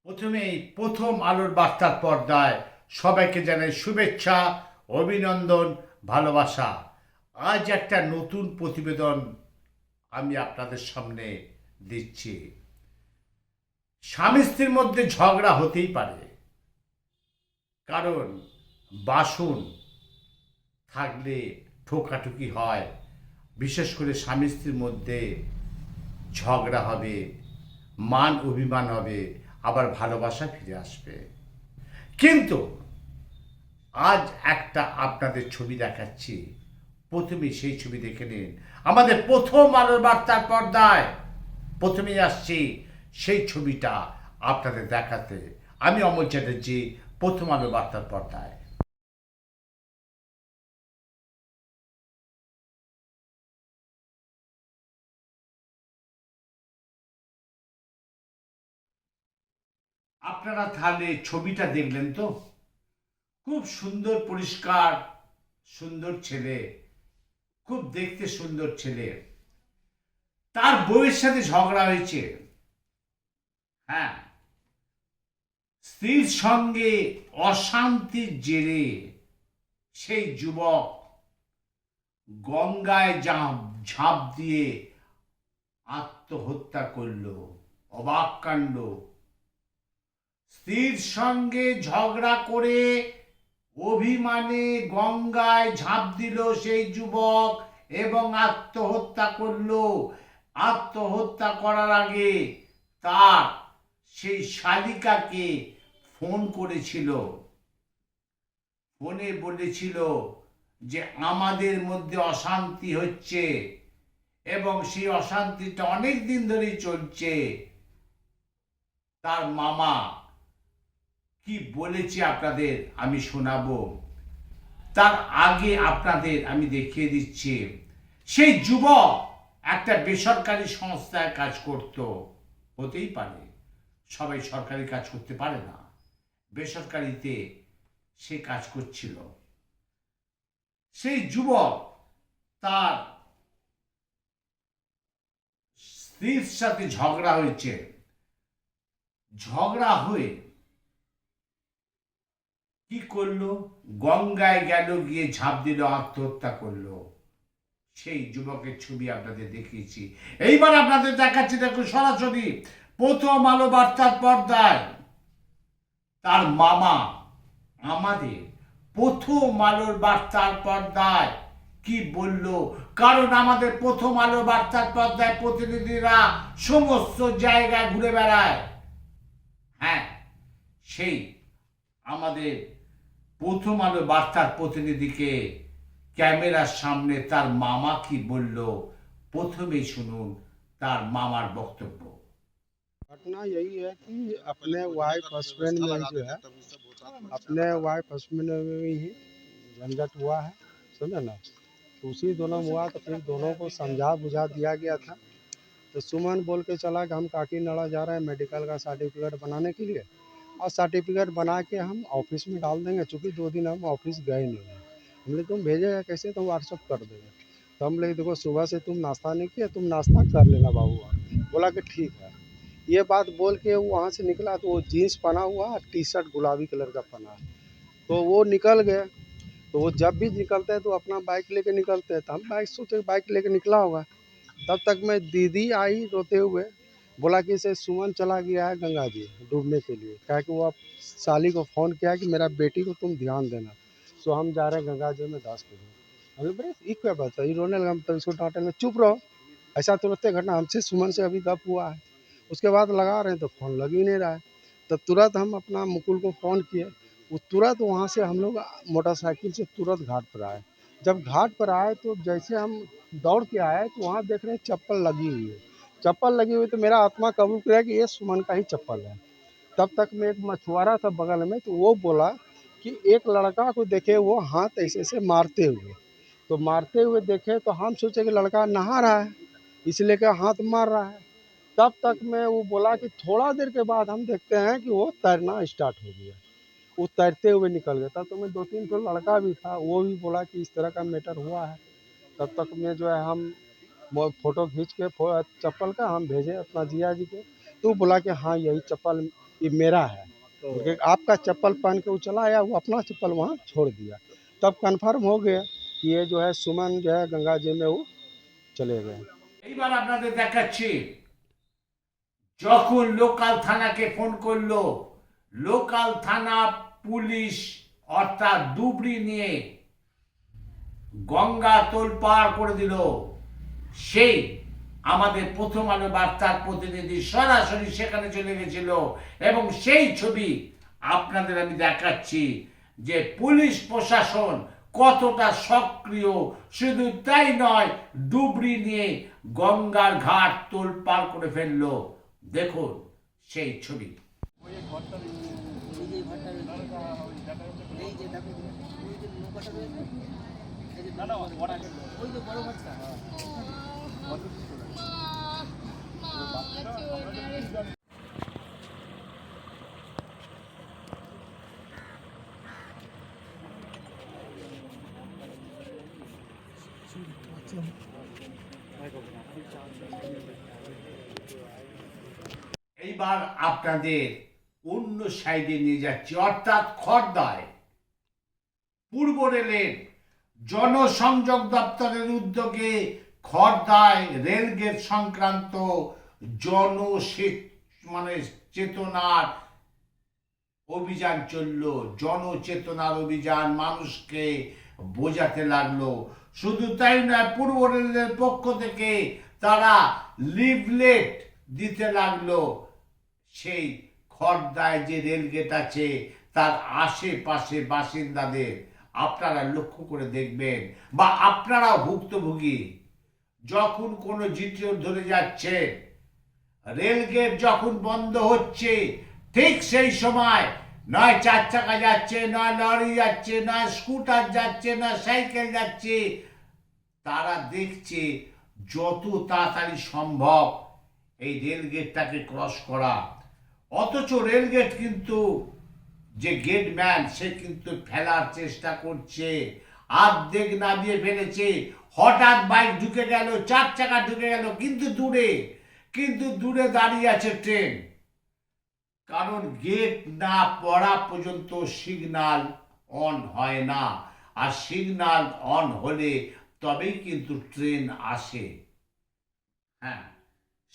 প্রথমেই প্রথম আলোর বার্তার পর্দায় সবাইকে জানাই শুভেচ্ছা, অভিনন্দন, ভালোবাসা। আজ একটা নতুন প্রতিবেদন আমি আপনাদের সামনে দিচ্ছি। স্বামী স্ত্রীর মধ্যে ঝগড়া হতেই পারে, কারণ বাসন থাকলে ঠোকাঠুকি হয়। বিশেষ করে স্বামী স্ত্রীর মধ্যে ঝগড়া হবে, মান অভিমান হবে, আবার ভালোবাসা ফিরে আসবে। কিন্তু আজ একটা আপনাদের ছবি দেখাচ্ছি, প্রথমে সেই ছবি দেখে নিন। আমাদের প্রথম আলোর বার্তার পর্দায় প্রথমেই আসছি সেই ছবিটা আপনাদের দেখাতে। আমি অমল চ্যাটার্জি, প্রথম আলোর বার্তার পর্দায়। আপনারা তাহলে ছবিটা দেখলেন তো? খুব সুন্দর, পরিষ্কার, সুন্দর ছেলে, খুব দেখতে সুন্দর ছেলে। তার বউয়ের সাথে ঝগড়া হয়েছে। হ্যাঁ, স্ত্রীর সঙ্গে অশান্তির জেরে সেই যুবক গঙ্গায় ঝাঁপ দিয়ে আত্মহত্যা করল। অবাক কাণ্ড। স্ত্রীর সঙ্গে ঝগড়া করে অভিমানে গঙ্গায় ঝাঁপ দিল সেই যুবক এবং আত্মহত্যা করল। আত্মহত্যা করার আগে তার সেই শালিকাকে ফোন করেছিল। ফোনে বলেছিল যে আমাদের মধ্যে অশান্তি হচ্ছে এবং সেই অশান্তিটা অনেক দিন ধরেই চলছে। তার মামা কি বলেছে আপনাদের আমি শোনাবো। তার আগে আপনাদের আমি দেখিয়ে দিচ্ছি, সেই যুবক একটা বেসরকারি সংস্থায় কাজ করত। হতেই পারে, সবাই সরকারি কাজ করতে পারে না, বেসরকারিতে সে কাজ করছিল। সেই যুবক তার স্ত্রীর সাথে ঝগড়া হয়েছে। ঝগড়া হয়ে কি করলো? গঙ্গায় গেল, গিয়ে ঝাঁপ দিল, আত্মহত্যা করলো। সেই যুবকের ছবি আপনাদের দেখিয়েছি। এইবার আপনাদের দেখাচ্ছি, দেখুন সরাসরি প্রথম আলো বার্তার পর্দায় তার মামা আমাদের প্রথম আলোর বার্তার পর্দায় কি বলল। কারণ আমাদের প্রথম আলো বার্তার পর্দায় প্রতিনিধিরা সমস্ত জায়গায় ঘুরে বেড়ায়। হ্যাঁ, সেই আমাদের প্রথম আলো বার্তার প্রতিনিধিকে ক্যামেরার সামনে তার মামা কি বলল, প্রথমেই শুনুন তার মামার বক্তব্য। घटना यही है कि अपने वाइफ हस्बैंड में जो है, अपने वाइफ हस्बैंड में ही झंझट हुआ है, समझे ना। तो उसी दोनों में हुआ, तो फिर दोनों को समझा बुझा दिया गया था। तो सुमन बोल के चला कि हम काकीनाड़ा जा रहे हैं मेडिकल का सर्टिफिकेट बनाने के लिए, और सर्टिफिकेट बना के हम ऑफिस में डाल देंगे, चूँकि 2 दिन हम ऑफिस गए नहीं हैं। हम बोले तुम भेजेगा कैसे, तो व्हाट्सअप कर देंगे। तो हम बोले देखो सुबह से तुम नाश्ता नहीं किया, तुम नाश्ता कर लेना बाबू। बोला कि ठीक है। ये बात बोल के वो वहाँ से निकला, तो वो जीन्स पहना हुआ, टी शर्ट गुलाबी कलर का पहना है। तो वो निकल गए। तो वो जब भी निकलते हैं तो अपना बाइक लेके निकलते हैं, तो हम बाइक सोचे बाइक लेके निकला होगा। तब तक में दीदी आई रोते हुए, बोला कि इसे सुमन चला गया है गंगा जी डूबने के लिए, क्या कि वो अब साली को फ़ोन किया कि मेरा बेटी को तुम ध्यान देना। सो हम जा रहे हैं गंगा जी में 10 बजे। अरे बड़े ये क्या बात है, ये रोने लगा। हम तो इसको डांटे में चुप रहो, ऐसा तुरंत घटना हमसे सुमन से अभी गप हुआ है। उसके बाद लगा रहे हैं तो फ़ोन लग ही नहीं रहा है। तब तुरंत हम अपना मुकुल को फ़ोन किए। वो तुरंत वहाँ से हम लोग मोटरसाइकिल से तुरंत घाट पर आए। जब घाट पर आए तो जैसे हम दौड़ के आए तो वहाँ देख रहे हैं चप्पल लगी हुई है। चप्पल लगी हुई तो मेरा आत्मा कबूल किया कि ये सुमन का ही चप्पल है। तब तक में एक मछुआरा था बगल में, तो वो बोला कि एक लड़का को देखे वो हाथ ऐसे-ऐसे मारते हुए। तो मारते हुए देखे तो हम सोचे कि लड़का नहा रहा है, इसलिए कि हाथ मार रहा है। तब तक में वो बोला कि थोड़ा देर के बाद हम देखते हैं कि वो तैरना स्टार्ट हो गया। वो तैरते हुए निकल गया। तब तो में 2-3 ठो लड़का भी था, वो भी बोला कि इस तरह का मैटर हुआ है। तब तक में जो है हम फ़ोटो खींच के चप्पल का हम भेजे अपना जिया जी को। तो वो बोला कि हाँ, यही चप्पल ये मेरा है। क्योंकि आपका चप्पल पहन के वो चला आया, वो अपना चप्पल वहाँ छोड़ दिया। तब कन्फर्म हो गया कि ये जो है सुमन जो है गंगा जी में वो चले गए। এইবার আপনাদের দেখাচ্ছি যখন লোকাল থানাকে ফোন করলো, লোকাল থানা পুলিশ অর্থাৎ ডুবরি নিয়ে গঙ্গা তোলপাড় করে দিল। সেই আমাদের প্রথম আলো বার্তার প্রতিনিধি সরাসরি সেখানে চলে গেছিল এবং সেই ছবি আপনাদের আমি দেখাচ্ছি যে পুলিশ প্রশাসন কতটা সক্রিয়। শুধু তাই নয়, ডুবরি নিয়ে গঙ্গার ঘাট তোলপাড় করে ফেললো। দেখুন সেই ছবি। এইবার আপনাদের অন্য সাইডে নিয়ে যাচ্ছি, অর্থাৎ খড়দায় পূর্ব রেলের জনসংযোগ দপ্তরের উদ্যোগে খড়দায় রেলগেট সংক্রান্ত চেতনার অভিযান চলল। জনচেতনার অভিযান মানুষকে বোঝাতে লাগলো। শুধু তাই নয়, পূর্ব রেলের পক্ষ থেকে তারা লিফলেট দিতে লাগলো। সেই খড়দায় যে রেলগেট আছে তার আশেপাশে বাসিন্দাদের আপনারা লক্ষ্য করে দেখবেন, বা আপনারা ভুক্তভোগী, যখন কোনো জিটিও ধরে যাচ্ছে, রেলগেট যখন বন্ধ হচ্ছে, ঠিক সেই সময় নয় চার চাকা যাচ্ছে, নয় লরি যাচ্ছে, নয় স্কুটার যাচ্ছে, নয় সাইকেল যাচ্ছে, তারা দেখছে যত তাড়াতাড়ি সম্ভব এই রেলগেটটাকে ক্রস করা। অথচ রেলগেট কিন্তু যে গেটম্যান সে কিন্তু ফেলার চেষ্টা করছে, অর্ধেক নামিয়ে ফেলেছে। হঠাৎ বাইক ঢুকে গেল, চার চাকা ঢুকে গেল, কিন্তু দূরে দাঁড়িয়ে আছে ট্রেন। কারণ গেট না পড়া পর্যন্ত সিগন্যাল অন হয় না, আর সিগন্যাল অন হলে তবেই কিন্তু ট্রেন আসে। হ্যাঁ,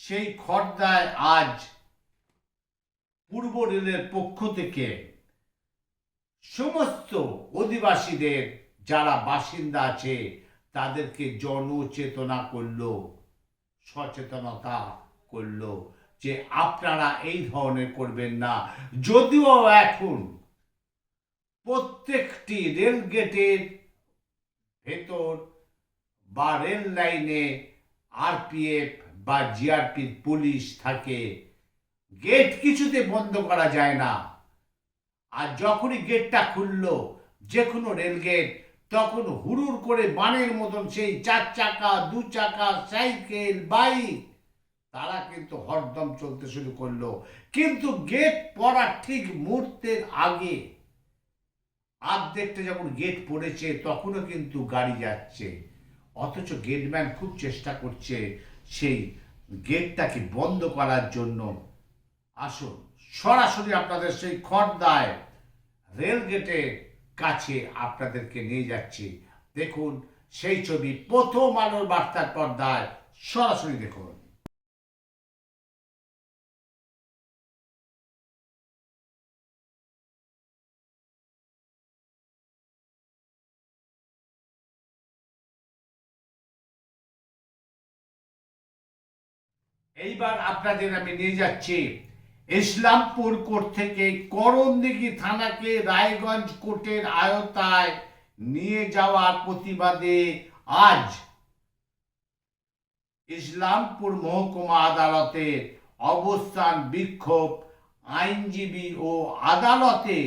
সেই খড়দায় আজ পূর্ব রেলের পক্ষ থেকে সমস্ত অধিবাসীদের যারা বাসিন্দা আছে তাদেরকে জনচেতনা করলো, সচেতনতা করলো যে আপনারা এই ধরনের করবেন না। যদিও এখন প্রত্যেকটি রেল গেটের ভেতর বা রেল লাইনে আরপিএফ বা জিআরপি পুলিশ থাকে, গেট কিছুতে বন্ধ করা যায় না। আর যখনই গেটটা খুললো যে কোনো রেল গেট, তখন হুড়ুর করে বানের মতন সেই চার চাকা, দু চাকা, সাইকেল, বাইক তারা কিন্তু হরদম চলতে শুরু করলো। কিন্তু গেট পড়ার ঠিক মুহূর্তের আগে অর্ধেকটা যখন গেট পড়েছে তখনও কিন্তু গাড়ি যাচ্ছে। অথচ গেটম্যান খুব চেষ্টা করছে সেই গেটটাকে বন্ধ করার জন্য। আসুন সরাসরি আপনাদের সেই খড়দায় রেল গেটের কাছে আপনাদেরকে নিয়ে যাচ্ছি। দেখুন সেই ছবি প্রথম আলোর বার্তার পর্দায়, সরাসরি দেখুন। এইবার আপনাদের আমি নিয়ে যাচ্ছি ইসলামপুর কোর্ট থেকে করণদিঘি থানাকে রায়গঞ্জ কোর্টের আওতায় নিয়ে যাওয়ার প্রতিবাদে আজ ইসলামপুর মহকুমা আদালতের অবস্থান বিক্ষোভ। আইনজীবী ও আদালতে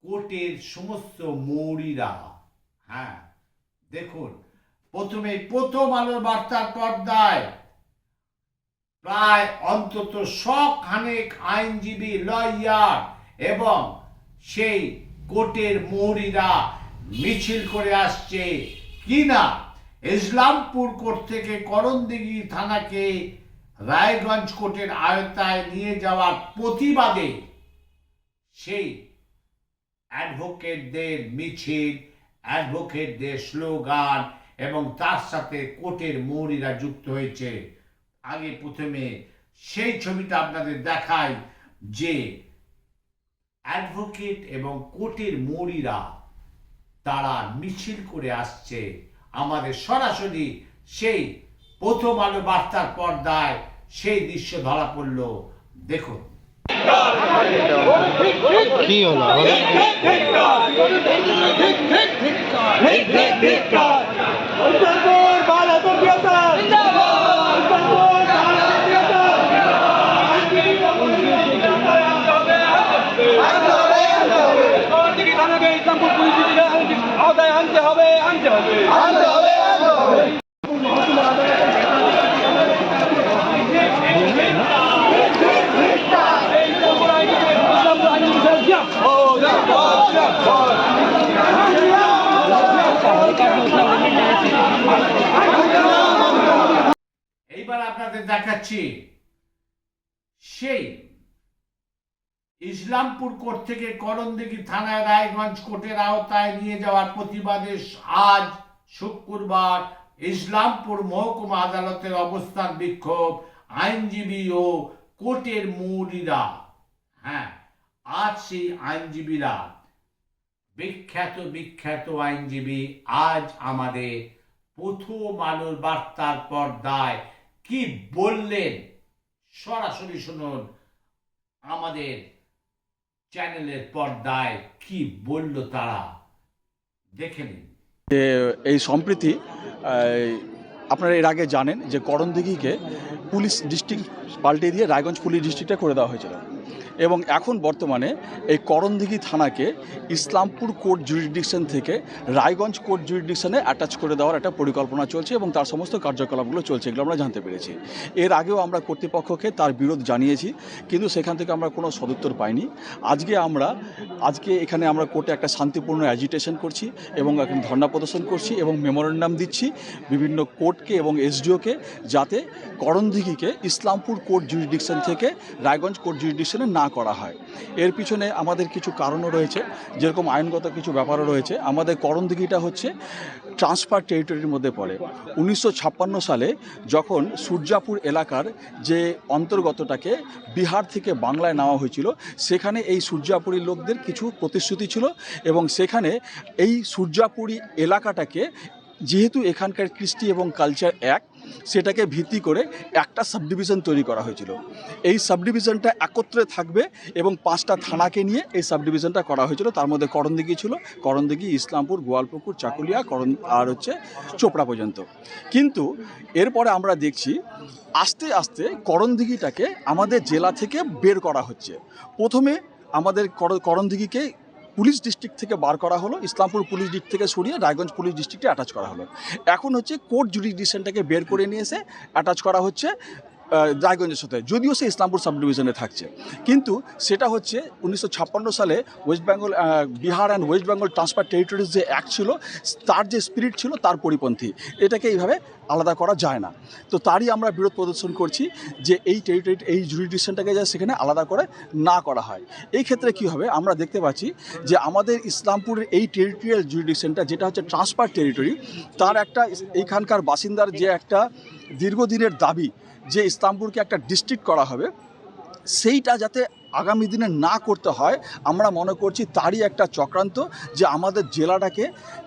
কোর্টের সমস্ত মৌরীরা, হ্যাঁ দেখুন প্রথমে প্রথম আলোর বার্তার পর্দায় প্রায় অন্তত 100 খানেক আইনজীবী, লয়ার এবং সেই কোর্টের মৌরীরা মিছিল করে আসছে কিনা ইসলামপুর কোর্ট থেকে করণদিঘি থানাকে রায়গঞ্জ কোর্টের আয়ত্তায় নিয়ে যাওয়ার প্রতিবাদে সেই অ্যাডভোকেটদের মিছিল, অ্যাডভোকেটদের স্লোগান এবং তার সাথে কোর্টের মৌরীরা যুক্ত হয়েছে। আগে প্রথমে সেই ছবিটা আপনাদের দেখাই যে অ্যাডভোকেট এবং কোর্টের মৌরীরা তারা মিছিল করে আসছে। আমাদের সরাসরি সেই প্রথম আলো বার্তার পর্দায় সেই দৃশ্য ধরা পড়ল, দেখুন। কি হলো এইবার আপনাদের দেখাচ্ছি সেই ইসলামপুর কোর্ট থেকে করণদিঘি থানায় রায়গঞ্জ কোর্টের আওতায় নিয়ে যাওয়ার প্রতিবাদে আজ শুক্রবার ইসলামপুর মহকুমা আদালতের অবস্থান বিক্ষোভ। আইনজীবী ও কোর্টের মৌরীরা, আজ সেই আইনজীবীরা, বিখ্যাত আইনজীবী আজ আমাদের প্রথম আলোর বার্তার পর্দায় কি বললেন সরাসরি শুনুন। আমাদের চ্যানেলের পর্দায় কি বলল তারা, দেখে নিন। এই সম্প্রতি আপনারা এর আগে জানেন যে করণদিঘিকে পুলিশ ডিস্ট্রিক্ট পাল্টে দিয়ে রায়গঞ্জ পুলিশ ডিস্ট্রিক্টে করে দেওয়া হয়েছিল এবং এখন বর্তমানে এই করণদিঘি থানাকে ইসলামপুর কোর্ট জুরিসডিকশন থেকে রায়গঞ্জ কোর্ট জুরিসডিকশনে অ্যাটাচ করে দেওয়ার একটা পরিকল্পনা চলছে এবং তার সমস্ত কার্যকলাপগুলো চলছে, এগুলো আমরা জানতে পেরেছি। এর আগেও আমরা কর্তৃপক্ষকে তার বিরোধ জানিয়েছি, কিন্তু সেখান থেকে আমরা কোনো সদুত্তর পাইনি। আজকে এখানে আমরা কোর্টে একটা শান্তিপূর্ণ অ্যাজিটেশন করছি এবং এখানে ধর্ণা প্রদর্শন করছি এবং মেমোরেন্ডাম দিচ্ছি বিভিন্ন কোর্টকে এবং এসডিওকে, যাতে করণদিঘিকে ইসলামপুর কোর্ট জুরিসডিকশন থেকে রায়গঞ্জ কোর্ট জুরিসডিকশনে না করা হয়। এর পিছনে আমাদের কিছু কারণও রয়েছে, যেরকম আইনগত কিছু ব্যাপারও রয়েছে। আমাদের করণদিঘিটা হচ্ছে ট্রান্সফার টেরিটরির মধ্যে পড়ে। 1956 সালে যখন সূর্যাপুর এলাকার যে অন্তর্গতটাকে বিহার থেকে বাংলায় নেওয়া হয়েছিল, সেখানে এই সূর্যাপুরী লোকদের কিছু প্রতিশ্রুতি ছিল এবং সেখানে এই সূর্যাপুরী এলাকাটাকে, যেহেতু এখানকার কৃষ্টি এবং কালচার এক, সেটাকে ভিত্তি করে একটা সাবডিভিশন তৈরি করা হয়েছিল। এই সাবডিভিশনটা একত্রে থাকবে এবং 5টা থানাকে নিয়ে এই সাবডিভিশনটা করা হয়েছিল। তার মধ্যে করণদিঘি ছিল, করণদিঘি, ইসলামপুর, গোয়ালপুকুর, চাকুলিয়া, আর চোপড়া পর্যন্ত। কিন্তু এরপরে আমরা দেখছি আস্তে আস্তে করণদিঘিটাকে আমাদের জেলা থেকে বের করা হচ্ছে। প্রথমে আমাদের করণদিঘিকে পুলিশ ডিস্ট্রিক্ট থেকে বার করা হলো, ইসলামপুর পুলিশ ডিস্ট্রিক্ট থেকে সরিয়ে রায়গঞ্জ পুলিশ ডিস্ট্রিক্টে অ্যাটাচ করা হলো। এখন হচ্ছে কোর্ট জুরিসডিকশনটাকে বের করে নিয়ে এসে অ্যাটাচ করা হচ্ছে রায়গঞ্জের সাথে, যদিও সে ইসলামপুর সাব ডিভিশনে থাকছে। কিন্তু সেটা হচ্ছে 1956 সালে West Bengal, Bihar and West Bengal transfer territories যে অ্যাক্ট ছিল, তার যে স্পিরিট ছিল তার পরিপন্থী। এটাকে এইভাবে আলাদা করা যায় না। তো তারই আমরা বিরোধ প্রদর্শন করছি যে এই এই জুরিসডিকশনটাকে যা সেখানে আলাদা করে না করা হয়। এই ক্ষেত্রে কী হবে, আমরা দেখতে পাচ্ছি যে আমাদের ইসলামপুরের এই টেরিটোরিয়াল জুরিসডিকশনটা, যেটা হচ্ছে ট্রান্সফার টেরিটরি, তার একটা এইখানকার বাসিন্দার যে একটা দীর্ঘদিনের দাবি যে ইসলামপুরকে একটা ডিস্ট্রিক্ট করা হবে, সেইটা যাতে আগামী দিনে না করতে হয়, আমরা মনে করছি তারই একটা চক্রান্ত, যে আমাদের জেলাটাকে,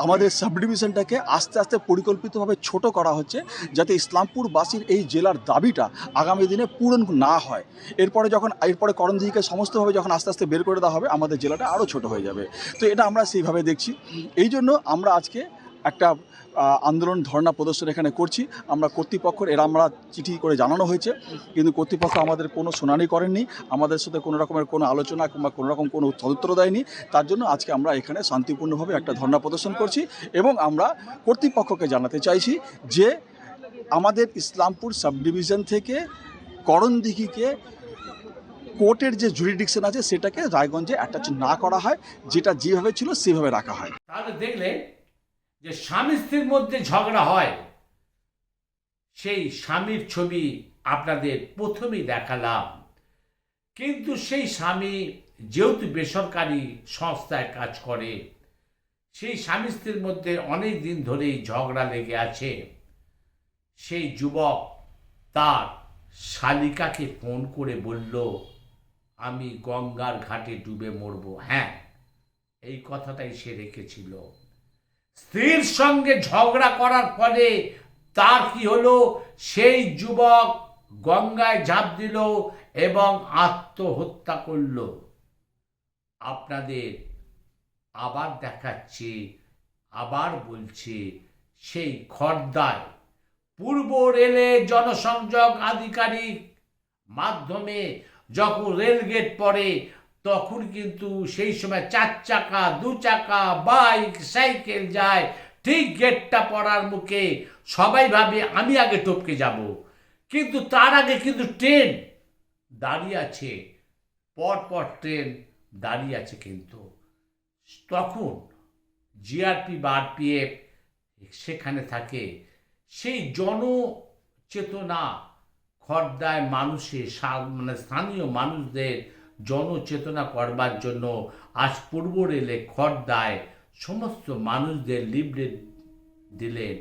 আমাদের সাবডিভিশনটাকে আস্তে আস্তে পরিকল্পিতভাবে ছোট করা হচ্ছে, যাতে ইসলামপুরবাসীর এই জেলার দাবিটা আগামী দিনে পূরণ না হয়। এরপরে করণদিঘিকে সমস্তভাবে যখন আস্তে আস্তে বের করে দেওয়া হবে, আমাদের জেলাটা আরও ছোট হয়ে যাবে। তো এটা আমরা সেইভাবে দেখছি। এই জন্য আমরা আজকে একটা আন্দোলন, ধর্ণা প্রদর্শন এখানে করছি। আমরা আমরা চিঠি করে জানানো হয়েছে, কিন্তু কর্তৃপক্ষ আমাদের কোনো শুনানি করেননি, আমাদের সাথে কোনো রকমের কোনো আলোচনা কিংবা কোনো রকম কোনো সদুত্তর দেয়নি। তার জন্য আজকে আমরা এখানে শান্তিপূর্ণভাবে একটা ধর্ণা প্রদর্শন করছি এবং আমরা কর্তৃপক্ষকে জানাতে চাইছি যে আমাদের ইসলামপুর সাব ডিভিশন থেকে করণদিঘিকে কোর্টের যে জুরিসডিকশন আছে সেটাকে রায়গঞ্জে অ্যাটাচ না করা হয়, যেটা যেভাবে ছিল সেভাবে রাখা হয়। তাহলে দেখলে যে স্বামী স্ত্রীর মধ্যে ঝগড়া হয়, সেই স্বামীর ছবি আপনাদের প্রথমেই দেখালাম। কিন্তু সেই স্বামী যেহেতু বেসরকারি সংস্থায় কাজ করে, সেই স্বামী স্ত্রীর মধ্যে অনেক দিন ধরেই ঝগড়া লেগে আছে। সেই যুবক তার শালিকাকে ফোন করে বলল, আমি গঙ্গার ঘাটে ডুবে মরব। হ্যাঁ, এই কথাটাই সে রেখেছিল। স্ত্রীর সঙ্গে ঝগড়া করার ফলে তার কি হলো, সেই যুবক গঙ্গায় ঝাঁপ দিল এবং আত্মহত্যা করল। আপনাদের আবার দেখাচ্ছি, আবার বলছি, সেই খর্দায় পূর্ব রেলের জনসংযোগ আধিকারিক মাধ্যমে যখন রেলগেট পড়ে, তখন কিন্তু সেই সময় 4 চাকা, 2 চাকা, বাইক, সাইকেল যায়। ঠিক গেটটা পড়ার মুখে সবাই ভাবে আমি আগে টপকে যাব, কিন্তু তার আগে কিন্তু ট্রেন দাঁড়িয়ে আছে, পরপর ট্রেন দাঁড়িয়ে আছে। কিন্তু তখন জিআরপি বা আরপিএফ সেখানে থাকে। সেই জনচেতনা খর্দায় মানুষের মানে স্থানীয় মানুষদের জনচেতনা করবার জন্য আজ পূর্ব রেলে খর্দায় সমস্ত মানুষদের লিফলেট দিলেন,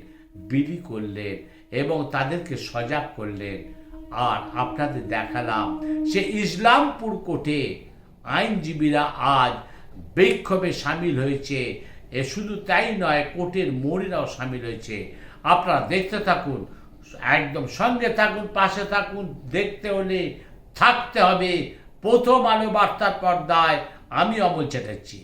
বিলি করলেন এবং তাদেরকে সজাগ করলেন। আর আপনাদের দেখালাম সে ইসলামপুর কোর্টে আইনজীবীরা আজ বিক্ষোভে সামিল হয়েছে। এ শুধু তাই নয়, কোর্টের মোড়েরাও সামিল হয়েছে। আপনারা দেখতে থাকুন, একদম সঙ্গে থাকুন, পাশে থাকুন। দেখতে হলে থাকতে হবে প্রথম আলো বার্তার পর্দায়। আমি অমল চ্যাটার্জি।